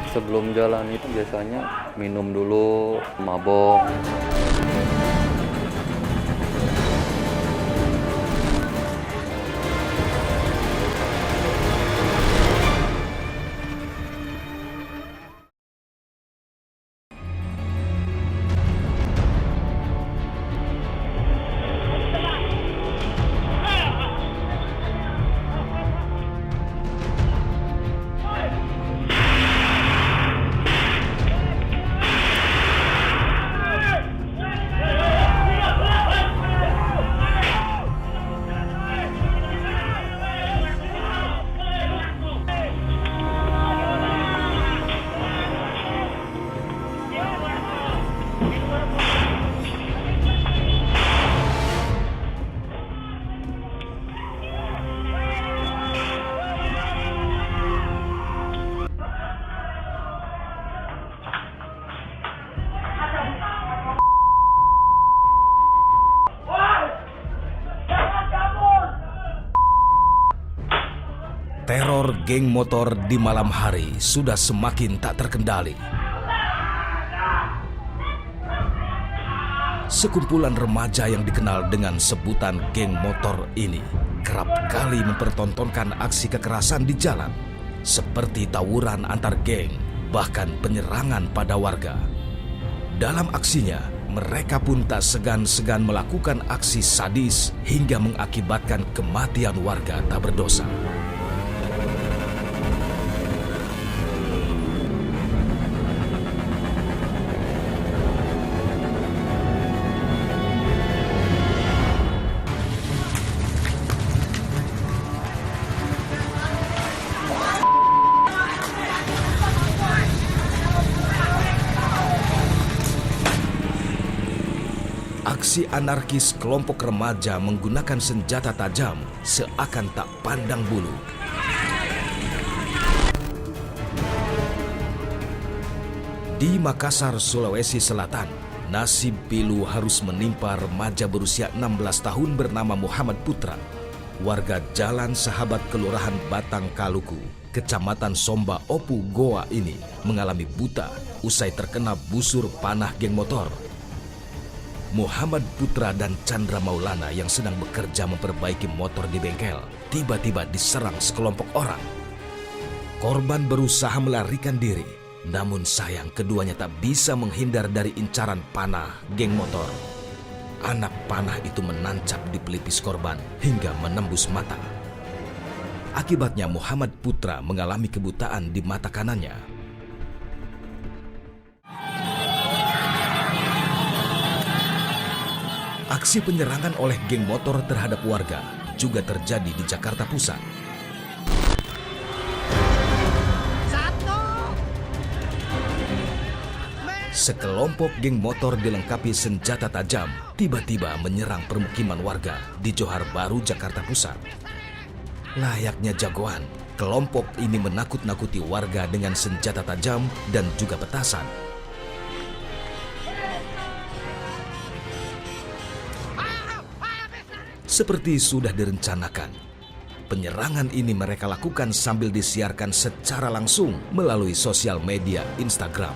Sebelum jalan itu biasanya minum dulu, mabok. Teror geng motor di malam hari sudah semakin tak terkendali. Sekumpulan remaja yang dikenal dengan sebutan geng motor ini kerap kali mempertontonkan aksi kekerasan di jalan, seperti tawuran antar geng, bahkan penyerangan pada warga. Dalam aksinya, mereka pun tak segan-segan melakukan aksi sadis hingga mengakibatkan kematian warga tak berdosa. Aksi anarkis kelompok remaja menggunakan senjata tajam seakan tak pandang bulu. Di Makassar, Sulawesi Selatan, nasib pilu harus menimpa remaja berusia 16 tahun bernama Muhammad Putra, warga Jalan Sahabat Kelurahan Batang Kaluku, Kecamatan Somba Opu, Goa ini mengalami buta usai terkena busur panah geng motor. Muhammad Putra dan Chandra Maulana yang sedang bekerja memperbaiki motor di bengkel tiba-tiba diserang sekelompok orang. Korban berusaha melarikan diri, namun sayang keduanya tak bisa menghindar dari incaran panah geng motor. Anak panah itu menancap di pelipis korban hingga menembus mata. Akibatnya Muhammad Putra mengalami kebutaan di mata kanannya. Aksi penyerangan oleh geng motor terhadap warga juga terjadi di Jakarta Pusat. Sekelompok geng motor dilengkapi senjata tajam tiba-tiba menyerang permukiman warga di Johar Baru, Jakarta Pusat. Layaknya jagoan, kelompok ini menakut-nakuti warga dengan senjata tajam dan juga petasan. Seperti sudah direncanakan, penyerangan ini mereka lakukan sambil disiarkan secara langsung melalui sosial media Instagram.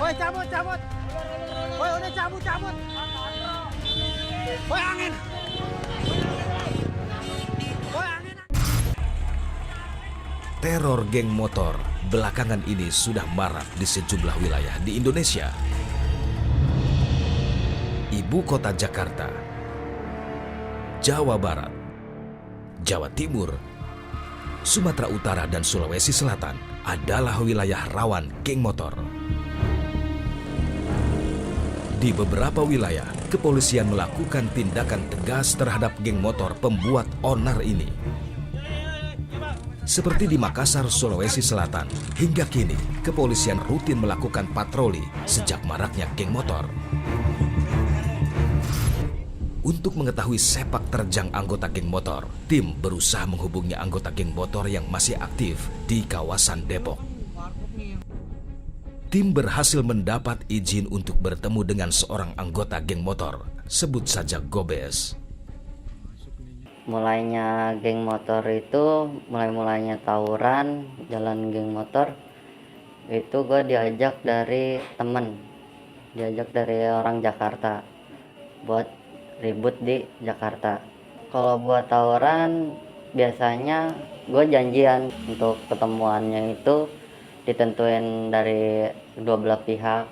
Woi, cabut. Woi, udah cabut. Woi, angin. Teror geng motor belakangan ini sudah marak di sejumlah wilayah di Indonesia. Ibu kota Jakarta, Jawa Barat, Jawa Timur, Sumatera Utara, dan Sulawesi Selatan adalah wilayah rawan geng motor. Di beberapa wilayah, kepolisian melakukan tindakan tegas terhadap geng motor pembuat onar ini. Seperti di Makassar, Sulawesi Selatan, hingga kini kepolisian rutin melakukan patroli sejak maraknya geng motor. Untuk mengetahui sepak terjang anggota geng motor, tim berusaha menghubungi anggota geng motor yang masih aktif di kawasan Depok. Tim berhasil mendapat izin untuk bertemu dengan seorang anggota geng motor, sebut saja Gobes. Mulainya geng motor itu, mulainya tawuran, jalan geng motor, itu gue diajak dari temen, diajak dari orang Jakarta buat ribut di Jakarta. Kalau buat tawuran, biasanya gue janjian untuk ketemuannya itu ditentuin dari dua belah pihak.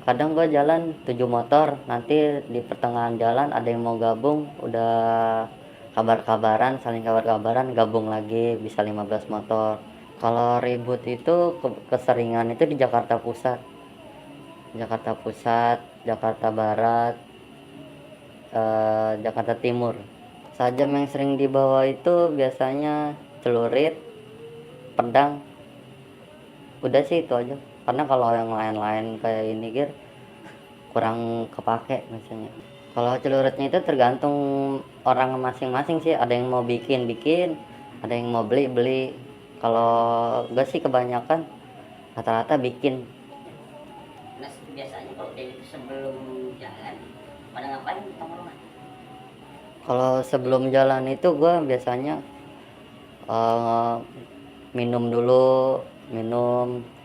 Kadang gue jalan 7 motor, nanti di pertengahan jalan ada yang mau gabung, udah kabar-kabaran, saling kabar-kabaran, gabung lagi, bisa 15 motor. Kalau ribut itu keseringan itu di Jakarta Pusat. Jakarta Pusat, Jakarta Barat, Jakarta Timur. Sajam yang sering dibawa itu biasanya celurit, pedang. Udah sih itu aja. Karena kalau yang lain-lain kayak ini Gir, kurang kepake biasanya. Kalau celuritnya itu tergantung orang masing-masing sih. Ada yang mau bikin, ada yang mau beli. Kalau gue sih kebanyakan rata-rata bikin. Nah, biasanya kalau kayak gitu sebelum jalan pada ngapain tongkrongan? Kalau sebelum jalan itu gue biasanya minum dulu,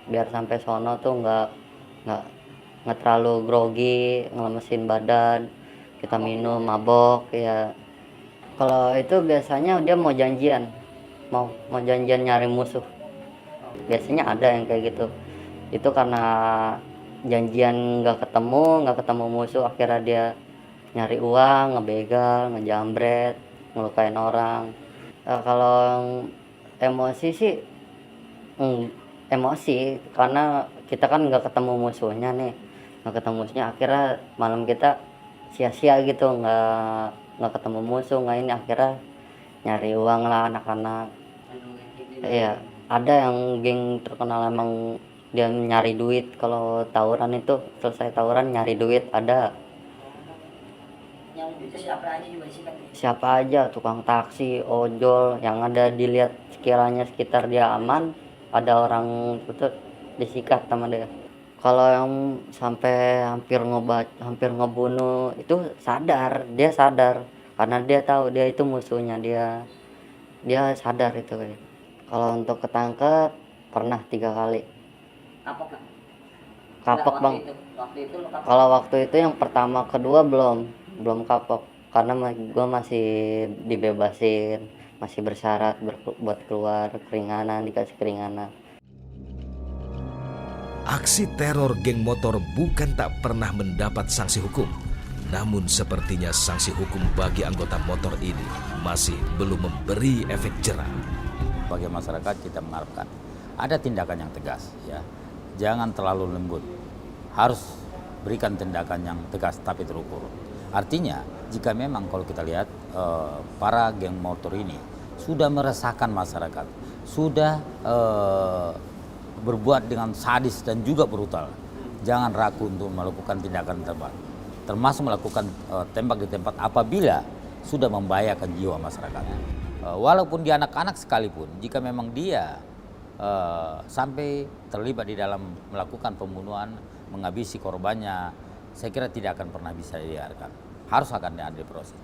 biar sampai sono tuh nggak terlalu grogi, ngelemesin badan. Kita minum, mabok ya. Kalau itu biasanya dia mau janjian nyari musuh. Biasanya ada yang kayak gitu. Itu karena janjian nggak ketemu musuh, akhirnya dia nyari uang, ngebegal, ngejambret, ngelukain orang. Kalau emosi sih emosi karena kita kan nggak ketemu musuhnya, akhirnya malam kita sia-sia gitu, nggak ketemu musuh, nggak ini, akhirnya nyari uang lah anak-anak. Iya, ada yang geng terkenal emang dia nyari duit. Kalau tawuran itu selesai tawuran nyari duit ada. Yang itu siapa aja juga disikat? Siapa aja, tukang taksi, ojol, yang ada dilihat sekiranya sekitar dia aman, ada orang itu disikat sama dia. Kalau yang sampai hampir ngebunuh itu dia sadar karena dia tahu dia itu musuhnya, dia sadar itu. Kalau untuk ketangkep pernah 3 kali. Kapok nggak? Kapok bang. Waktu itu lo kapok? Kalau waktu itu yang pertama kedua belum kapok karena gue masih dibebasin, masih bersyarat buat keluar keringanan, dikasih keringanan. Aksi teror geng motor bukan tak pernah mendapat sanksi hukum. Namun sepertinya sanksi hukum bagi anggota motor ini masih belum memberi efek jera. Bagi masyarakat kita mengharapkan ada tindakan yang tegas, ya. Jangan terlalu lembut. Harus berikan tindakan yang tegas tapi terukur. Artinya jika memang kalau kita lihat para geng motor ini sudah meresahkan masyarakat, sudah berbuat dengan sadis dan juga brutal, jangan ragu untuk melakukan tindakan tepat, termasuk melakukan tembak di tempat apabila sudah membahayakan jiwa masyarakat. Walaupun dia anak-anak sekalipun, jika memang dia sampai terlibat di dalam melakukan pembunuhan, menghabisi korbannya, saya kira tidak akan pernah bisa dibiarkan. Harus akan ada proses.